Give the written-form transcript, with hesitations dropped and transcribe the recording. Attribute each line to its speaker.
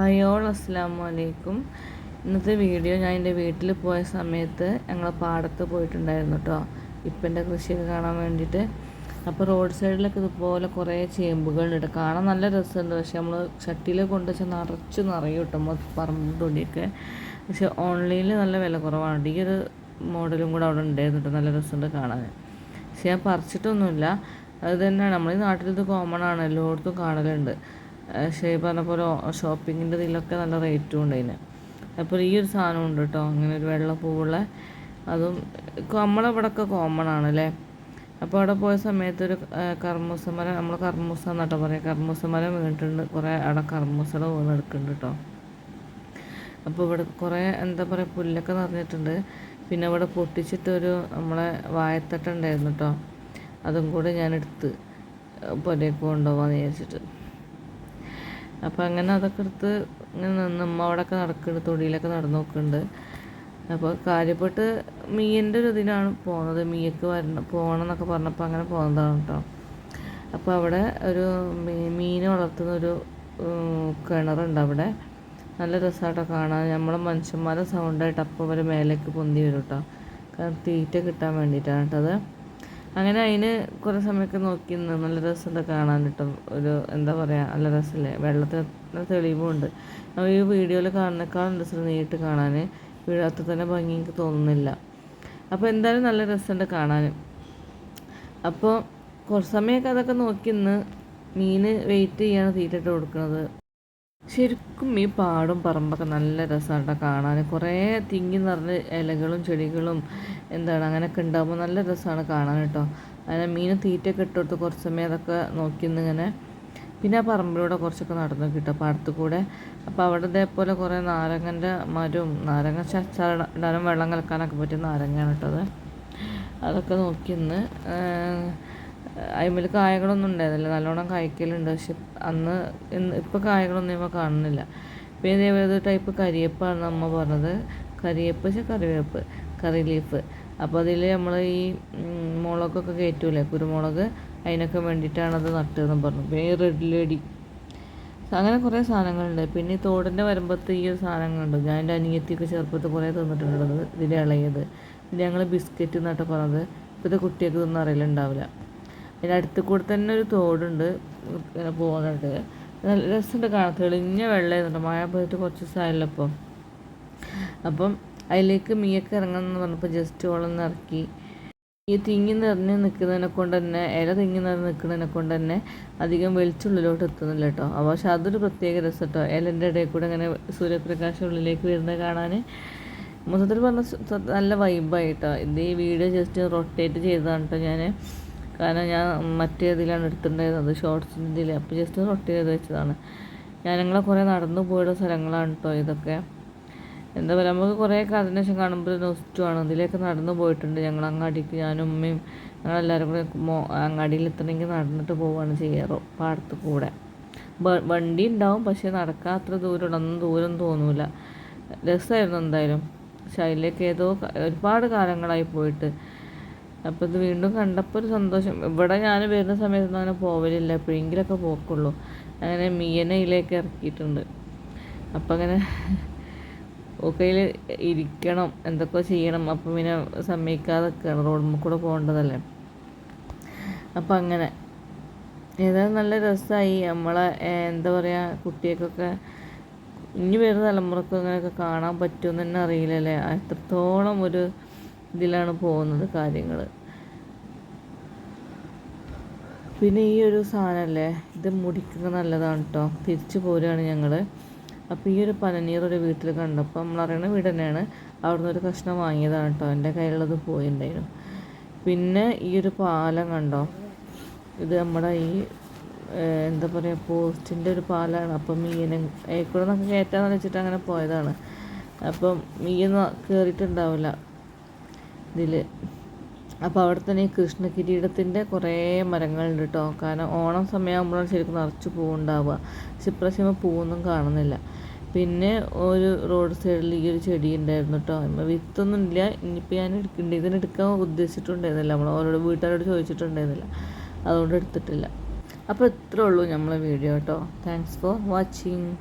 Speaker 1: Hi all അസ്സലാമു അലൈക്കും. ഇന്നത്തെ വീഡിയോ ഞാൻ എൻ്റെ വീട്ടിൽ പോയ സമയത്ത് ഞങ്ങൾ പാടത്ത് പോയിട്ടുണ്ടായിരുന്നു കേട്ടോ, ഇപ്പൻ്റെ കൃഷിയൊക്കെ കാണാൻ വേണ്ടിയിട്ട്. അപ്പോൾ റോഡ് സൈഡിലൊക്കെ ഇതുപോലെ കുറേ ചേമ്പുകളുണ്ട്, കാണാൻ നല്ല രസമുണ്ട്. പക്ഷെ നമ്മൾ ചട്ടിയിൽ കൊണ്ടുവച്ചാൽ നിറച്ച് നിറയും കേട്ടോ പറമ്പ് തൊടിയൊക്കെ. പക്ഷെ ഓൺലൈനിൽ നല്ല വില കുറവാണ്. ഈ ഒരു മോഡലും കൂടെ അവിടെ ഉണ്ടായിരുന്നു കേട്ടോ, നല്ല രസമുണ്ട് കാണാൻ. പക്ഷെ ഞാൻ പറിച്ചിട്ടൊന്നുമില്ല. അത് തന്നെയാണ് നമ്മൾ ഈ നാട്ടിലിത് കോമൺ ആണ്, എല്ലായിടത്തും കാണലുണ്ട്. പക്ഷേ പറഞ്ഞ പോലെ ഷോപ്പിങ്ങിൻ്റെ ഇതിലൊക്കെ നല്ല റേറ്റും ഉണ്ട് അതിന്. അപ്പോൾ ഈ ഒരു സാധനം ഉണ്ട് കേട്ടോ, അങ്ങനെ ഒരു വെള്ള പൂവുള്ള, അതും നമ്മളിവിടെയൊക്കെ കോമൺ ആണല്ലേ. അപ്പോൾ അവിടെ പോയ സമയത്ത് ഒരു കർമ്മൂസ മരം, നമ്മൾ കർമ്മൂസ എന്നിട്ടോ പറയാം, കർമ്മൂസ മരം വീണിട്ടുണ്ട്. കുറേ അവിടെ കർമ്മൂസയുടെ വീണെടുക്കുന്നുണ്ട് കേട്ടോ. അപ്പോൾ ഇവിടെ കുറേ എന്താ പറയുക പുല്ലൊക്കെ നിറഞ്ഞിട്ടുണ്ട്. പിന്നെ ഇവിടെ പൊട്ടിച്ചിട്ടൊരു നമ്മളെ വാഴത്തട്ടുണ്ടായിരുന്നു കേട്ടോ, അതും കൂടെ ഞാനെടുത്ത് പൊരയൊക്കെ കൊണ്ടുപോകാമെന്ന് വിചാരിച്ചിട്ട്. അപ്പോൾ അങ്ങനെ അതൊക്കെ എടുത്ത് ഇങ്ങനെ നിന്ന് അമ്മ അവിടെയൊക്കെ നടക്കുന്നുണ്ട്, തൊടിയിലൊക്കെ നടന്നു നോക്കുന്നുണ്ട്. അപ്പോൾ കാര്യപ്പെട്ട് മീനിൻ്റെ ഒരു ഇതിനാണ് പോകുന്നത്, മീയക്ക് പോകണം എന്നൊക്കെ പറഞ്ഞപ്പോൾ അങ്ങനെ പോകുന്നതാണ് കേട്ടോ. അപ്പോൾ അവിടെ ഒരു മീൻ വളർത്തുന്ന ഒരു കിണറുണ്ട് അവിടെ. നല്ല രസമായിട്ടോ കാണാൻ. നമ്മളെ മനുഷ്യന്മാരെ സൗണ്ടായിട്ട് അപ്പോൾ അവർ മേലേക്ക് പൊന്തി വരും കേട്ടോ, കാരണം തീറ്റ കിട്ടാൻ വേണ്ടിയിട്ടാണ് കേട്ടത്. അങ്ങനെ അതിന് കുറേ സമയമൊക്കെ നോക്കി നിന്ന് നല്ല രസമുണ്ട് കാണാൻ കേട്ടോ. ഒരു എന്താ പറയുക, നല്ല രസമല്ലേ, വെള്ളത്തിന് തെളിവുമുണ്ട്. ഈ വീഡിയോയിൽ കാണുന്നേക്കാളും രസം നേരിട്ട് കാണാൻ, അത്ര തന്നെ ഭംഗി എനിക്ക് തോന്നുന്നില്ല. അപ്പോൾ എന്തായാലും നല്ല രസമുണ്ട് കാണാൻ. അപ്പോൾ കുറച്ച് സമയമൊക്കെ അതൊക്കെ നോക്കി നിന്ന് മീൻ വെയിറ്റ് ചെയ്യാണ് തീറ്റിട്ട് കൊടുക്കുന്നത്. ശരിക്കും ഈ പാടും പറമ്പൊക്കെ നല്ല രസമായിട്ടാണ് കാണാൻ. കുറേ തിങ്ങി നിറഞ്ഞ ഇലകളും ചെടികളും എന്താണ് അങ്ങനെയൊക്കെ ഉണ്ടാകുമ്പോൾ നല്ല രസമാണ് കാണാൻ കേട്ടോ. അങ്ങനെ മീൻ തീറ്റയൊക്കെ ഇട്ടുകൊടുത്ത് കുറച്ച് സമയം അതൊക്കെ നോക്കി ഇങ്ങനെ. പിന്നെ ആ പറമ്പിലൂടെ കുറച്ചൊക്കെ നടന്നു കിട്ടും പാടത്ത് കൂടെ. അപ്പോൾ അവിടെ ഇതേപോലെ കുറേ നാരങ്ങൻ്റെ മരവും, നാരങ്ങ ഇടാനും വെള്ളം കലക്കാനൊക്കെ പറ്റിയ നാരങ്ങയാണ് കേട്ടത്. അതൊക്കെ നോക്കി നിന്ന് അതിൽ കായകളൊന്നും ഉണ്ടായിരുന്നില്ല, നല്ലോണം കായ്ക്കലുണ്ട്. പക്ഷെ അന്ന് ഇപ്പോൾ കായകളൊന്നും ഇപ്പോൾ കാണുന്നില്ല. പിന്നെ ഇതേപോലെ ടൈപ്പ് കരിയേപ്പാണ് അമ്മ പറഞ്ഞത്. കരിയേപ്പ് വെച്ചാൽ കറിവേപ്പ്, കറി ലീഫ്. അപ്പോൾ അതിൽ നമ്മൾ ഈ മുളകൊക്കെ കയറ്റൂലേ, കുരുമുളക്, അതിനൊക്കെ വേണ്ടിയിട്ടാണ് അത് നട്ടതെന്ന് പറഞ്ഞു. പിന്നെ ഈ റെഡ് ലേഡി, അങ്ങനെ കുറേ സാധനങ്ങളുണ്ട്. പിന്നെ ഈ തോടിൻ്റെ വരുമ്പത്ത് ഈ ഒരു സാധനങ്ങളുണ്ട്. ഞാൻ എൻ്റെ അനിയത്തിയൊക്കെ ചെറുപ്പത്തിൽ കുറേ തിന്നിട്ടുള്ളത്, ഇതിൽ ഇളയത്. പിന്നെ ഞങ്ങൾ ബിസ്ക്കറ്റ് എന്നിട്ട് പറഞ്ഞത്. ഇപ്പോഴത്തെ കുട്ടിയൊക്കെ ഇതൊന്നും അറിയലുണ്ടാവില്ല. അതിൻ്റെ അടുത്ത് കൂടെ തന്നെ ഒരു തോടുണ്ട്, ഇങ്ങനെ പോകുന്നുണ്ട്. നല്ല രസമുണ്ട് കാണാൻ, തെളിഞ്ഞ വെള്ളമായിരുന്നു. മഴ പോയിട്ട് കുറച്ച് ദിവസമായല്ലോ അപ്പം. അപ്പം അതിലേക്ക് മീയൊക്കെ ഇറങ്ങണമെന്ന് പറഞ്ഞപ്പോൾ ജസ്റ്റ് ഓളൊന്ന് ഇറക്കി. ഈ തിങ്ങി നിറഞ്ഞ് നിൽക്കുന്നതിനെ കൊണ്ട് തന്നെ, ഇല തിങ്ങി നിറഞ്ഞ് നിൽക്കുന്നതിനെ കൊണ്ട് തന്നെ അധികം വെളിച്ചുള്ളിലോട്ട് എത്തുന്നില്ല കേട്ടോ. അപ്പോൾ പക്ഷെ അതൊരു പ്രത്യേക രസം കേട്ടോ, ഇലൻ്റെ ഇടയിൽ കൂടെ ഇങ്ങനെ സൂര്യപ്രകാശം ഉള്ളിലേക്ക് വരുന്നത് കാണാൻ മൊത്തത്തിൽ പറഞ്ഞ നല്ല വൈബായിട്ടോ. ഇത് ഈ വീഡിയോ ജസ്റ്റ് റൊട്ടേറ്റ് ചെയ്തതാണ് കേട്ടോ ഞാൻ, കാരണം ഞാൻ മറ്റേതിലാണ് എടുത്തിട്ടുണ്ടായിരുന്നത്, ഷോർട്സിൻ്റെ ഇതിൽ. അപ്പോൾ ജസ്റ്റ് റൊട്ടേറ്റ് ചെയ്ത് വെച്ചതാണ്. ഞങ്ങളെ കുറേ നടന്നു പോയുള്ള സ്ഥലങ്ങളാണ് കേട്ടോ ഇതൊക്കെ. എന്താ പറയുക, നമുക്ക് കുറേ കാലത്തിന് ശേഷം കാണുമ്പോൾ നൊസ്റ്റുമാണ്. ഇതിലേക്ക് നടന്നു പോയിട്ടുണ്ട് ഞങ്ങൾ അങ്ങാടിക്ക്, ഞാനും ഉമ്മയും ഞങ്ങളെല്ലാവരും കൂടെ അങ്ങാടിയിൽ എത്തണമെങ്കിൽ നടന്നിട്ട് പോവുകയാണ് ചെയ്യാറ് പാടത്ത് കൂടെ. വണ്ടി ഉണ്ടാവും, പക്ഷേ നടക്കാൻ അത്ര ദൂരമുള്ള ഒന്നും ദൂരം തോന്നൂല. രസമായിരുന്നു എന്തായാലും. പക്ഷെ അതിലേക്ക് ഒരുപാട് കാലങ്ങളായി പോയിട്ട്. അപ്പോൾ ഇത് വീണ്ടും കണ്ടപ്പോൾ ഒരു സന്തോഷം. ഇവിടെ ഞാൻ വരുന്ന സമയത്തൊന്നും അങ്ങനെ പോവലില്ല, എപ്പോഴെങ്കിലൊക്കെ പോക്കുള്ളൂ. അങ്ങനെ മീനയിലേക്ക് ഇറക്കിയിട്ടുണ്ട്. അപ്പം അങ്ങനെ ഓക്കയിൽ ഇരിക്കണം, എന്തൊക്കെ ചെയ്യണം. അപ്പം പിന്നെ സമ്മതിക്കാതെ റോഡിൽ കൂടെ പോകേണ്ടതല്ലേ. അപ്പം അങ്ങനെ ഏതായാലും നല്ല രസമായി. നമ്മളെ എന്താ പറയുക, കുട്ടികൾക്കൊക്കെ ഇനി വരുന്ന തലമുറക്ക് അങ്ങനെയൊക്കെ കാണാൻ പറ്റുമെന്ന് തന്നെ അറിയില്ലല്ലേ. എത്രത്തോളം ഒരു ഇതിലാണ് പോകുന്നത് കാര്യങ്ങൾ. പിന്നെ ഈ ഒരു സാധനമല്ലേ, ഇത് മുടിക്കുന്നത് നല്ലതാണ് കേട്ടോ. തിരിച്ചു പോരുകയാണ് ഞങ്ങൾ. അപ്പോൾ ഈ ഒരു പനനീർ ഒരു വീട്ടിൽ കണ്ടപ്പോൾ, നമ്മളറിയണ വീട് തന്നെയാണ്, അവിടുന്ന് ഒരു കഷ്ണം വാങ്ങിയതാണ് കേട്ടോ. എൻ്റെ കയ്യിലുള്ളത് പോയിട്ടുണ്ടായിരുന്നു. പിന്നെ ഈ ഒരു പാലം കണ്ടോ, ഇത് നമ്മുടെ ഈ എന്താ പറയുക പോസ്റ്റിൻ്റെ ഒരു പാലാണ്. അപ്പം മീനെ കൂടെ നമുക്ക് കയറ്റാന്ന് വെച്ചിട്ട് അങ്ങനെ പോയതാണ്. അപ്പം മീൻ കയറിയിട്ടുണ്ടാവില്ല ഇതിൽ. അപ്പോൾ അവിടെ തന്നെ ഈ കൃഷ്ണകിരീടത്തിൻ്റെ കുറേ മരങ്ങളുണ്ട് കേട്ടോ. കാരണം ഓണം സമയമാകുമ്പോഴാണ് ശരിക്കും നിറച്ച് പൂവുണ്ടാവുക. പക്ഷെ ഇപ്രാവശ്യം പൂവൊന്നും കാണുന്നില്ല. പിന്നെ ഒരു റോഡ് സൈഡിൽ ഈ ഒരു ചെടി ഉണ്ടായിരുന്നു കേട്ടോ. വിത്തൊന്നും ഇല്ല. ഇനിയിപ്പോൾ ഞാൻ ഇതിനെടുക്കാൻ ഉദ്ദേശിച്ചിട്ടുണ്ടായിരുന്നില്ല, നമ്മൾ ഓരോട് വീട്ടുകാരോട് ചോദിച്ചിട്ടുണ്ടായിരുന്നില്ല, അതുകൊണ്ട് എടുത്തിട്ടില്ല. അപ്പോൾ ഇത്രേ ഉള്ളൂ നമ്മളെ വീഡിയോ കേട്ടോ. Thanks for watching.